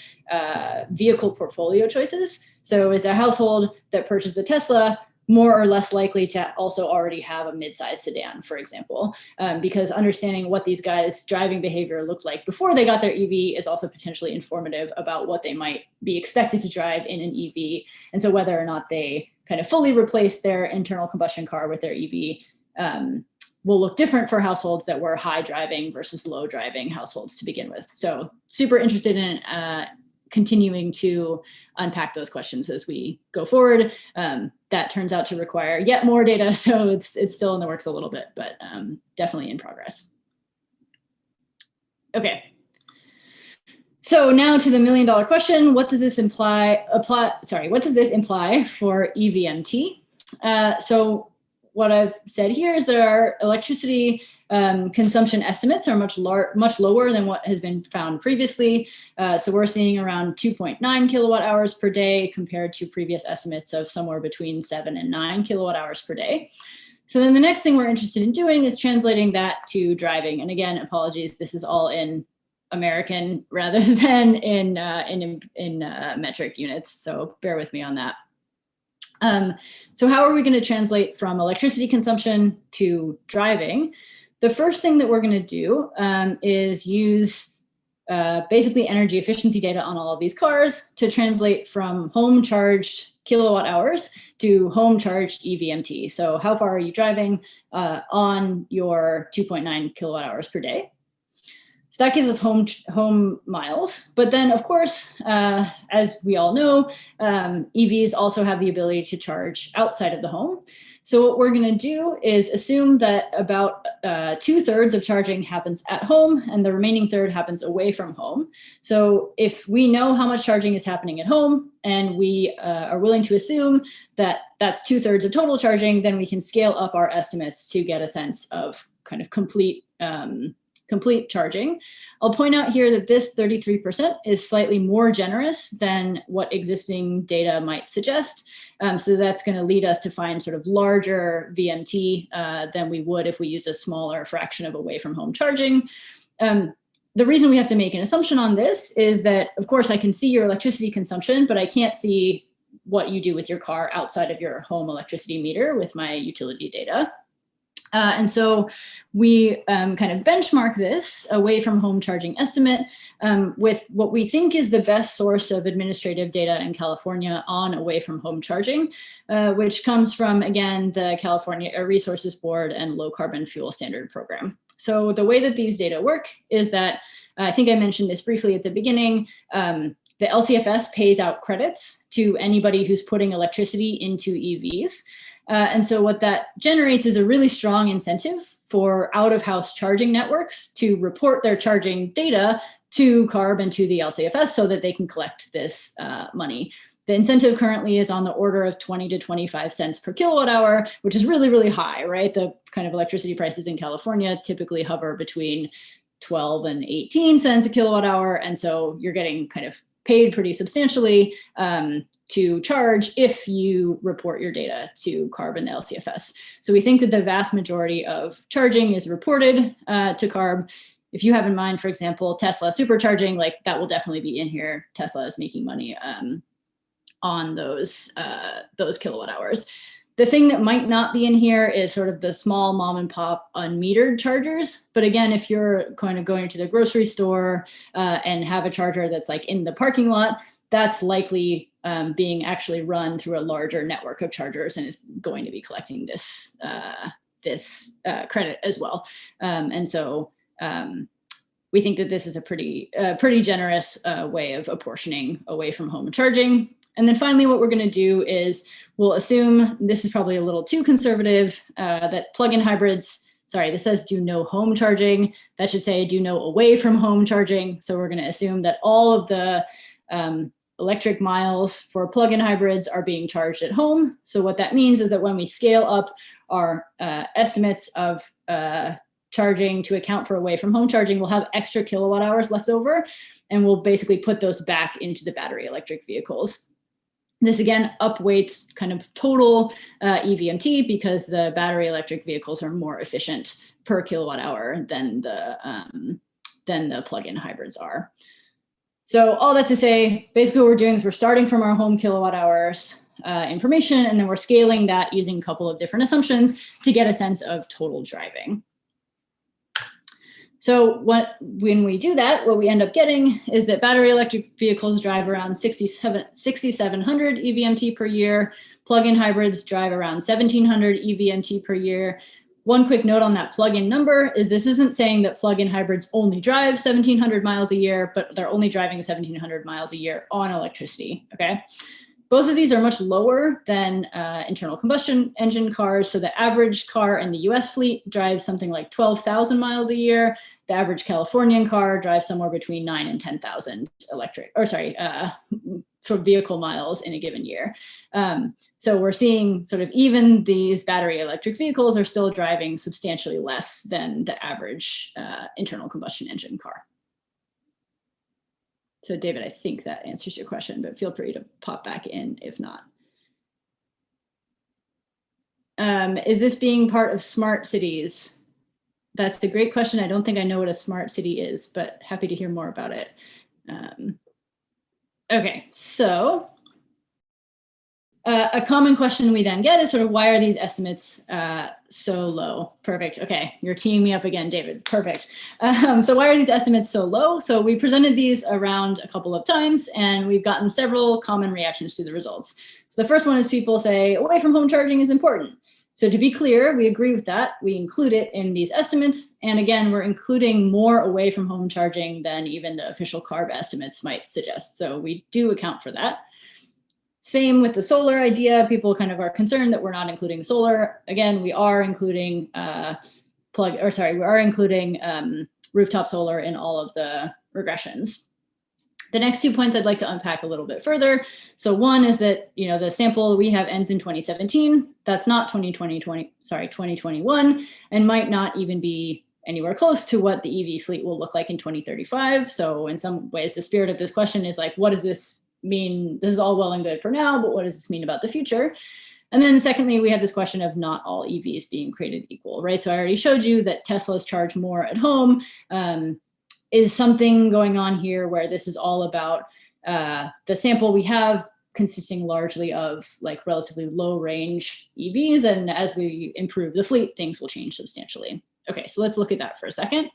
vehicle portfolio choices. So is a household that purchased a Tesla more or less likely to also already have a mid-size sedan, for example, because understanding what these guys' driving behavior looked like before they got their EV is also potentially informative about what they might be expected to drive in an EV. And so whether or not they kind of fully replace their internal combustion car with their EV will look different for households that were high driving versus low driving households to begin with. So super interested in continuing to unpack those questions as we go forward. That turns out to require yet more data, so it's still in the works a little bit, but definitely in progress. Okay. So now to the $1 million question: what does this imply for EVMT? So what I've said here is that our electricity consumption estimates are much lower than what has been found previously. So we're seeing around 2.9 kilowatt hours per day compared to previous estimates of somewhere between 7 and 9 kilowatt hours per day. So then the next thing we're interested in doing is translating that to driving. And again, apologies, this is all in American rather than in metric units. So bear with me on that. So how are we going to translate from electricity consumption to driving? The first thing that we're going to do is use basically energy efficiency data on all of these cars to translate from home charged kilowatt hours to home charged EVMT. So how far are you driving on your 2.9 kilowatt hours per day? So that gives us home miles. But then, of course, as we all know, EVs also have the ability to charge outside of the home. So what we're going to do is assume that about 2/3 of charging happens at home and the remaining third happens away from home. So if we know how much charging is happening at home and we are willing to assume that that's 2/3 of total charging, then we can scale up our estimates to get a sense of kind of complete charging. I'll point out here that this 33% is slightly more generous than what existing data might suggest. So that's going to lead us to find sort of larger VMT than we would if we used a smaller fraction of away from home charging. The reason we have to make an assumption on this is that, of course, I can see your electricity consumption, but I can't see what you do with your car outside of your home electricity meter with my utility data. And so we kind of benchmark this away from home charging estimate with what we think is the best source of administrative data in California on away from home charging, which comes from, again, the California Air Resources Board and Low Carbon Fuel Standard Program. So the way that these data work is that, I think I mentioned this briefly at the beginning, the LCFS pays out credits to anybody who's putting electricity into EVs. And so what that generates is a really strong incentive for out-of-house charging networks to report their charging data to CARB and to the LCFS so that they can collect this money. The incentive currently is on the order of 20 to 25 cents per kilowatt hour, which is really, really high, right? The kind of electricity prices in California typically hover between 12 and 18 cents a kilowatt hour. And so you're getting kind of paid pretty substantially to charge if you report your data to CARB and the LCFS. So we think that the vast majority of charging is reported to CARB. If you have in mind, for example, Tesla supercharging, like that will definitely be in here. Tesla is making money on those kilowatt hours. The thing that might not be in here is sort of the small mom and pop unmetered chargers. But again, if you're kind of going to the grocery store and have a charger that's like in the parking lot, that's likely being actually run through a larger network of chargers and is going to be collecting this credit as well. And so we think that this is a pretty generous way of apportioning away from home charging. And then finally, what we're going to do is we'll assume, this is probably a little too conservative, that plug-in hybrids, sorry, this says do no home charging. That should say do no away from home charging. So we're going to assume that all of the electric miles for plug-in hybrids are being charged at home. So what that means is that when we scale up our estimates of charging to account for away from home charging, we'll have extra kilowatt hours left over, and we'll basically put those back into the battery electric vehicles. This again upweights kind of total EVMT because the battery electric vehicles are more efficient per kilowatt hour than the plug-in hybrids are. So all that to say, basically what we're doing is we're starting from our home kilowatt hours information, and then we're scaling that using a couple of different assumptions to get a sense of total driving. So when we do that, what we end up getting is that battery electric vehicles drive around 6,700 EVMT per year. Plug-in hybrids drive around 1,700 EVMT per year. One quick note on that plug-in number is this isn't saying that plug-in hybrids only drive 1,700 miles a year, but they're only driving 1,700 miles a year on electricity, okay? Both of these are much lower than internal combustion engine cars. So the average car in the US fleet drives something like 12,000 miles a year. The average Californian car drives somewhere between 9,000 and 10,000 vehicle miles in a given year. So we're seeing sort of even these battery electric vehicles are still driving substantially less than the average internal combustion engine car. So David, I think that answers your question, but feel free to pop back in if not. Is this being part of smart cities? That's a great question. I don't think I know what a smart city is, but happy to hear more about it. Okay, so A common question we then get is sort of, why are these estimates so low? Perfect. Okay, you're teeing me up again, David. Perfect. So why are these estimates so low? So we presented these around a couple of times, and we've gotten several common reactions to the results. So the first one is people say, away from home charging is important. So to be clear, we agree with that. We include it in these estimates. And again, we're including more away from home charging than even the official CARB estimates might suggest. So we do account for that. Same with the solar idea. People kind of are concerned that we're not including solar. Again, we are including rooftop solar in all of the regressions. The next 2 points I'd like to unpack a little bit further. So one is that, the sample we have ends in 2017. That's not 2021, and might not even be anywhere close to what the EV fleet will look like in 2035. So in some ways, the spirit of this question is like, what does this mean? This is all well and good for now, but what does this mean about the future? And then secondly, we have this question of not all EVs being created equal, right? So I already showed you that Teslas charge more at home. Is something going on here where this is all about the sample we have consisting largely of like relatively low range EVs. And as we improve the fleet, things will change substantially. Okay, so let's look at that for a second.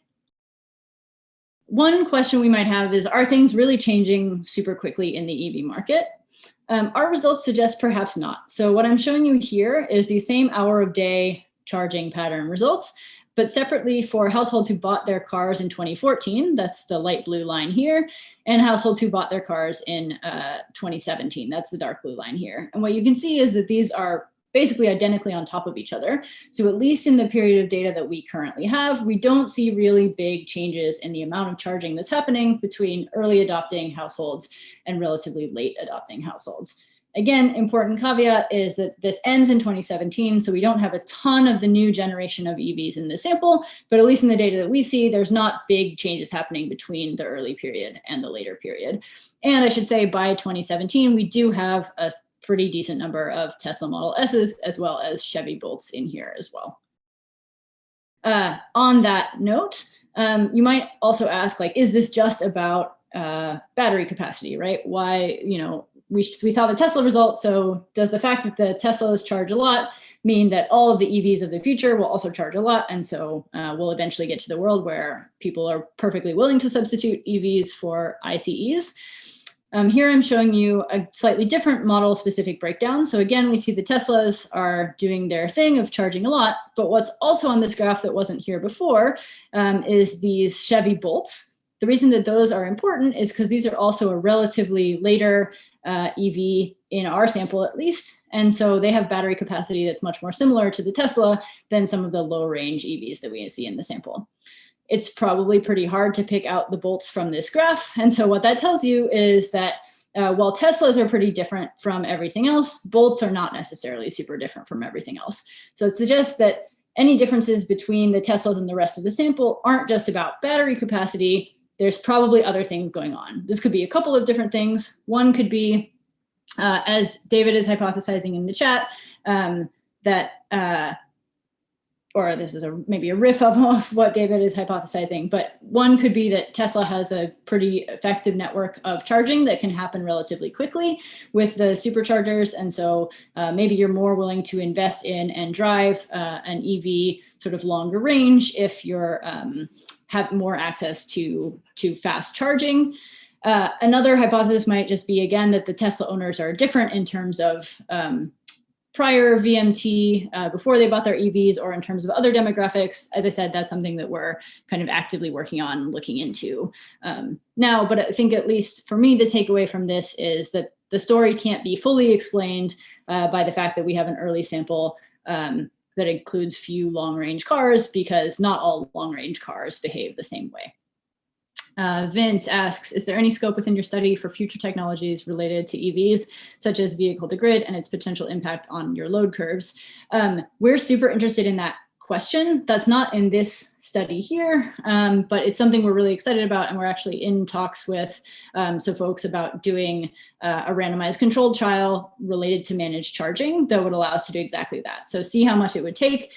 One question we might have is, are things really changing super quickly in the EV market? Our results suggest perhaps not. So what I'm showing you here is the same hour of day charging pattern results, but separately for households who bought their cars in 2014, that's the light blue line here, and households who bought their cars in 2017, that's the dark blue line here. And what you can see is that these are basically identically on top of each other. So at least in the period of data that we currently have, we don't see really big changes in the amount of charging that's happening between early adopting households and relatively late adopting households. Again, important caveat is that this ends in 2017, so we don't have a ton of the new generation of EVs in the sample, but at least in the data that we see, there's not big changes happening between the early period and the later period. And I should say by 2017, we do have a pretty decent number of Tesla Model S's as well as Chevy Bolts in here as well. On that note, you might also ask, like, is this just about battery capacity, right? Why, we saw the Tesla result, so does the fact that the Teslas charge a lot mean that all of the EVs of the future will also charge a lot? And so we'll eventually get to the world where people are perfectly willing to substitute EVs for ICEs. Here I'm showing you a slightly different model specific breakdown. So again, we see the Teslas are doing their thing of charging a lot, but what's also on this graph that wasn't here before is these Chevy Bolts. The reason that those are important is because these are also a relatively later EV in our sample at least. And so they have battery capacity that's much more similar to the Tesla than some of the low range EVs that we see in the sample. It's probably pretty hard to pick out the Bolts from this graph. And so what that tells you is that while Teslas are pretty different from everything else, Bolts are not necessarily super different from everything else. So it suggests that any differences between the Teslas and the rest of the sample aren't just about battery capacity. There's probably other things going on. This could be a couple of different things. One could be, as David is hypothesizing in the chat, or this is maybe a riff of what David is hypothesizing, but one could be that Tesla has a pretty effective network of charging that can happen relatively quickly with the superchargers. And so maybe you're more willing to invest in and drive an EV sort of longer range if you're have more access to fast charging. Another hypothesis might just be, again, that the Tesla owners are different in terms of prior VMT before they bought their EVs, or in terms of other demographics. As I said, that's something that we're kind of actively working on looking into now. But I think, at least for me, the takeaway from this is that the story can't be fully explained by the fact that we have an early sample that includes few long-range cars, because not all long-range cars behave the same way. Vince asks, is there any scope within your study for future technologies related to EVs, such as vehicle to grid and its potential impact on your load curves? We're super interested in that question. That's not in this study here, but it's something we're really excited about, and we're actually in talks with some folks about doing a randomized controlled trial related to managed charging that would allow us to do exactly that. So see how much it would take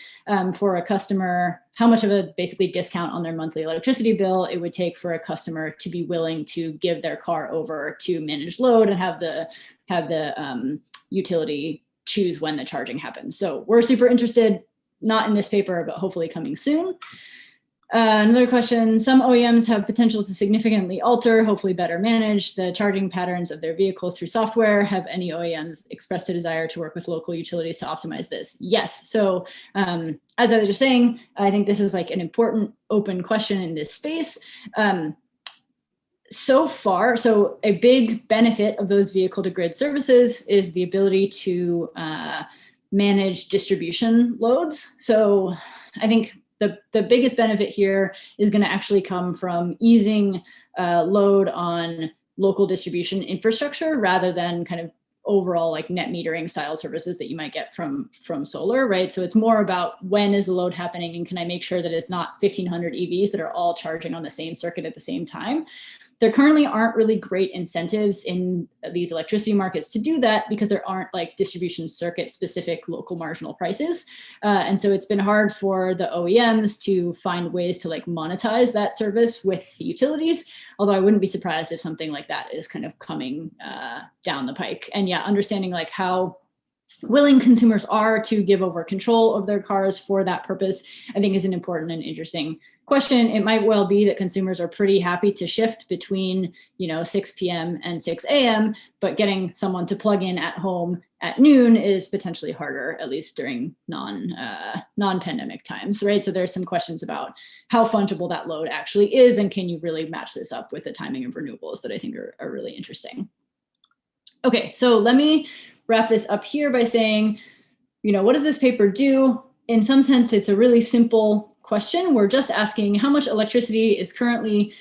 for a customer, how much of a basically discount on their monthly electricity bill it would take for a customer to be willing to give their car over to managed load and have the utility choose when the charging happens. So we're super interested, not in this paper, but hopefully coming soon. Another question, some OEMs have potential to significantly alter, hopefully better manage the charging patterns of their vehicles through software. Have any OEMs expressed a desire to work with local utilities to optimize this? Yes. So as I was just saying, I think this is like an important open question in this space. So far, so a big benefit of those vehicle to grid services is the ability to manage distribution loads. So I think the biggest benefit here is going to actually come from easing load on local distribution infrastructure rather than kind of overall like net metering style services that you might get from solar, right? So it's more about when is the load happening and can I make sure that it's not 1,500 EVs that are all charging on the same circuit at the same time. There currently aren't really great incentives in these electricity markets to do that because there aren't like distribution circuit specific local marginal prices. And so it's been hard for the OEMs to find ways to like monetize that service with the utilities. Although I wouldn't be surprised if something like that is kind of coming down the pike. And yeah, understanding like how willing consumers are to give over control of their cars for that purpose, I think is an important and interesting question. It might well be that consumers are pretty happy to shift between, 6 p.m. and 6 a.m., but getting someone to plug in at home at noon is potentially harder, at least during non-pandemic times, right? So there's some questions about how fungible that load actually is, and can you really match this up with the timing of renewables that I think are really interesting. Okay, so let me wrap this up here by saying, what does this paper do? In some sense, it's a really simple question. We're just asking how much electricity is currently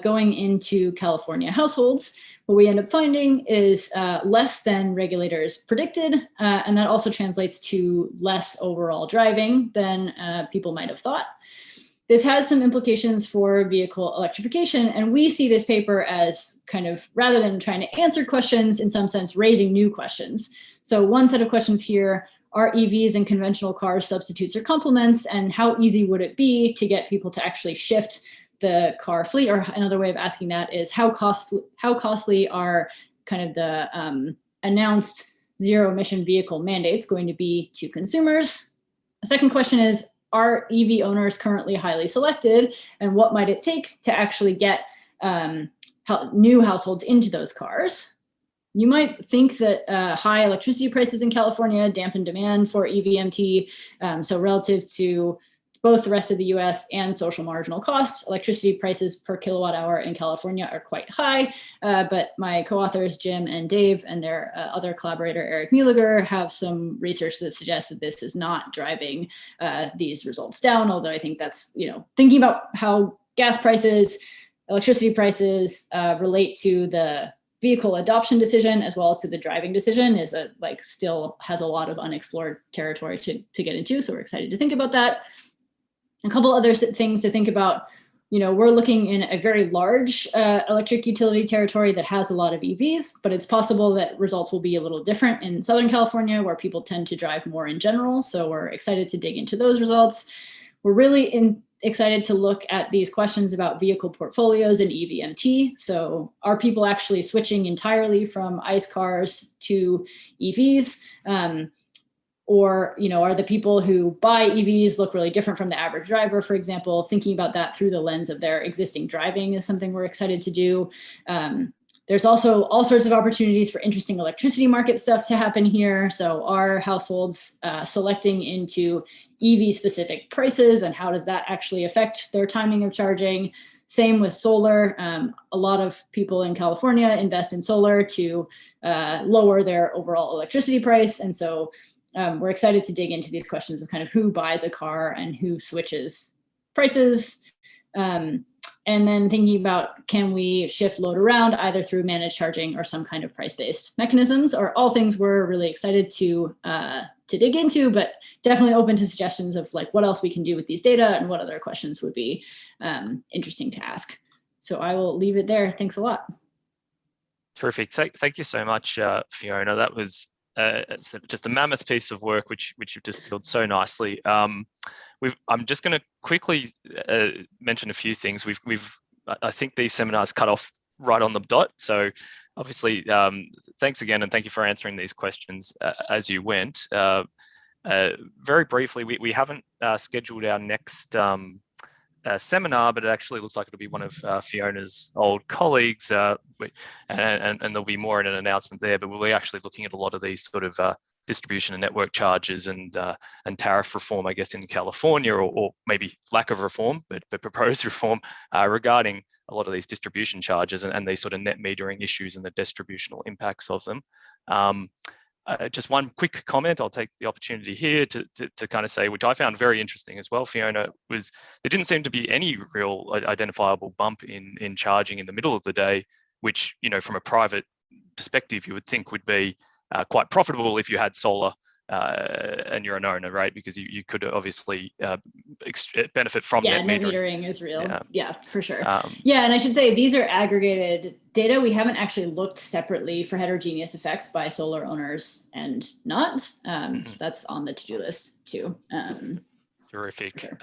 going into California households. What we end up finding is less than regulators predicted, and that also translates to less overall driving than people might have thought. This has some implications for vehicle electrification, and we see this paper as kind of, rather than trying to answer questions, in some sense, raising new questions. So one set of questions here, are EVs and conventional cars substitutes or complements, and how easy would it be to get people to actually shift the car fleet? Or another way of asking that is how costly are kind of the announced zero emission vehicle mandates going to be to consumers? A second question is, are EV owners currently highly selected, and what might it take to actually get new households into those cars? You might think that high electricity prices in California dampen demand for EVMT. So relative to both the rest of the US and social marginal cost, electricity prices per kilowatt hour in California are quite high. But my co-authors, Jim and Dave, and their other collaborator, Eric Muliger, have some research that suggests that this is not driving these results down. Although I think that's, thinking about how gas prices, electricity prices relate to the vehicle adoption decision as well as to the driving decision is still has a lot of unexplored territory to get into. So we're excited to think about that. A couple other things to think about. We're looking in a very large electric utility territory that has a lot of EVs, but it's possible that results will be a little different in Southern California, where people tend to drive more in general. So we're excited to dig into those results. We're really excited to look at these questions about vehicle portfolios and EVMT. So are people actually switching entirely from ICE cars to EVs? Or, are the people who buy EVs look really different from the average driver, for example? Thinking about that through the lens of their existing driving is something we're excited to do. There's also all sorts of opportunities for interesting electricity market stuff to happen here. So are households selecting into EV specific prices, and how does that actually affect their timing of charging? Same with solar. A lot of people in California invest in solar to lower their overall electricity price. And so we're excited to dig into these questions of kind of who buys a car and who switches prices. And then thinking about, can we shift load around either through managed charging or some kind of price-based mechanisms, are all things we're really excited to dig into, but definitely open to suggestions of what else we can do with these data and what other questions would be interesting to ask. So I will leave it there. Thanks a lot. Terrific. Thank you so much, Fiona. That was just a mammoth piece of work, which you've distilled so nicely. I'm just going to quickly mention a few things. I think these seminars cut off right on the dot. So obviously, thanks again, and thank you for answering these questions as you went. Very briefly, we haven't scheduled our next seminar, but it actually looks like it'll be one of Fiona's old colleagues, and there'll be more in an announcement there, but we'll be actually looking at a lot of these sort of distribution and network charges and tariff reform, I guess, in California, or maybe lack of reform, but proposed reform regarding a lot of these distribution charges and these sort of net metering issues and the distributional impacts of them. Just one quick comment, I'll take the opportunity here to kind of say, which I found very interesting as well, Fiona, was there didn't seem to be any real identifiable bump in charging in the middle of the day, which, you know, from a private perspective, you would think would be quite profitable if you had solar and you're an owner, right? Because you could obviously benefit from net net metering. Metering is real. Yeah, for sure. Um, Yeah, and I should say these are aggregated data. We haven't actually looked separately for heterogeneous effects by solar owners and not. So that's on the to-do list too. Terrific. Sure.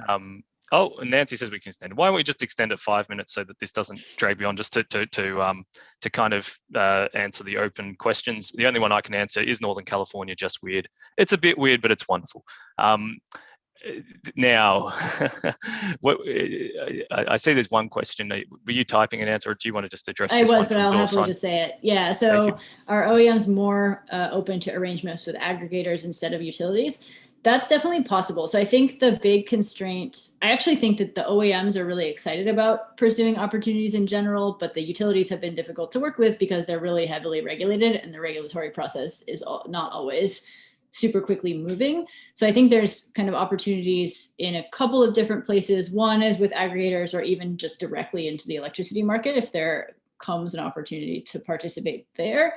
Oh, and Nancy says we can extend it. Why don't we just extend it 5 minutes so that this doesn't drag beyond, just to kind of answer the open questions. The only one I can answer is Northern California just weird? It's a bit weird, but it's wonderful. Now, I see there's one question. Were you typing an answer, or do you want to just address this? I was, but I'll happily just say it. Yeah, so are OEMs more open to arrangements with aggregators instead of utilities? That's definitely possible. So I think the big constraint, I actually think that the OEMs are really excited about pursuing opportunities in general, but the utilities have been difficult to work with because they're really heavily regulated and the regulatory process is not always super quickly moving. So I think there's kind of opportunities in a couple of different places. One is with aggregators or even just directly into the electricity market if there comes an opportunity to participate there.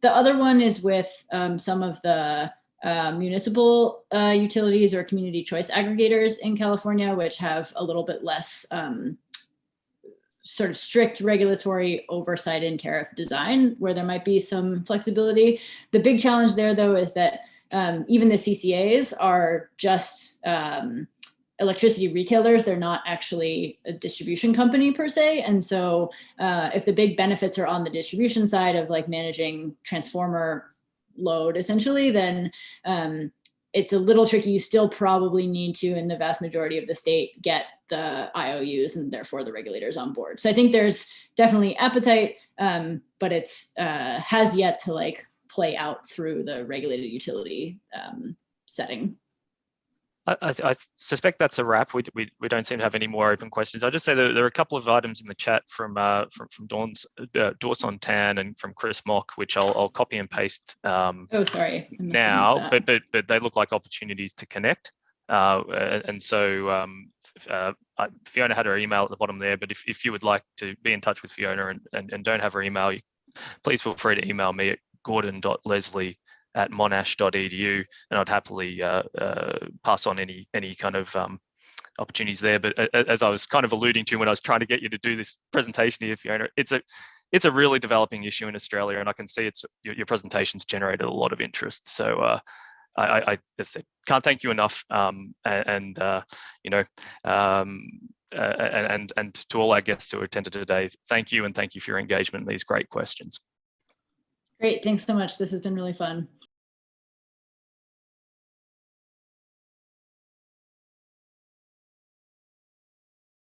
The other one is with some of the municipal utilities or community choice aggregators in California, which have a little bit less sort of strict regulatory oversight in tariff design, where there might be some flexibility. The big challenge there, though, is that even the CCAs are just electricity retailers. They're not actually a distribution company per se. And so if the big benefits are on the distribution side of like managing transformer load essentially, then it's a little tricky. You still probably need to, in the vast majority of the state, get the IOUs and therefore the regulators on board. So I think there's definitely appetite, but it's has yet to like play out through the regulated utility setting. I suspect that's a wrap. We don't seem to have any more open questions. I'll just say that there are a couple of items in the chat from Dawson Tan and from Chris Mock, which I'll copy and paste. Oh, sorry. Now, but they look like opportunities to connect. And so Fiona had her email at the bottom there. But if you would like to be in touch with Fiona and don't have her email, please feel free to email me at gordon.leslie@monash.edu, and I'd happily pass on any kind of opportunities there. But as I was kind of alluding to when I was trying to get you to do this presentation here, Fiona, it's a really developing issue in Australia, and I can see your presentation's generated a lot of interest. So I can't thank you enough, and to all our guests who attended today, thank you, and thank you for your engagement in these great questions. Great, thanks so much. This has been really fun.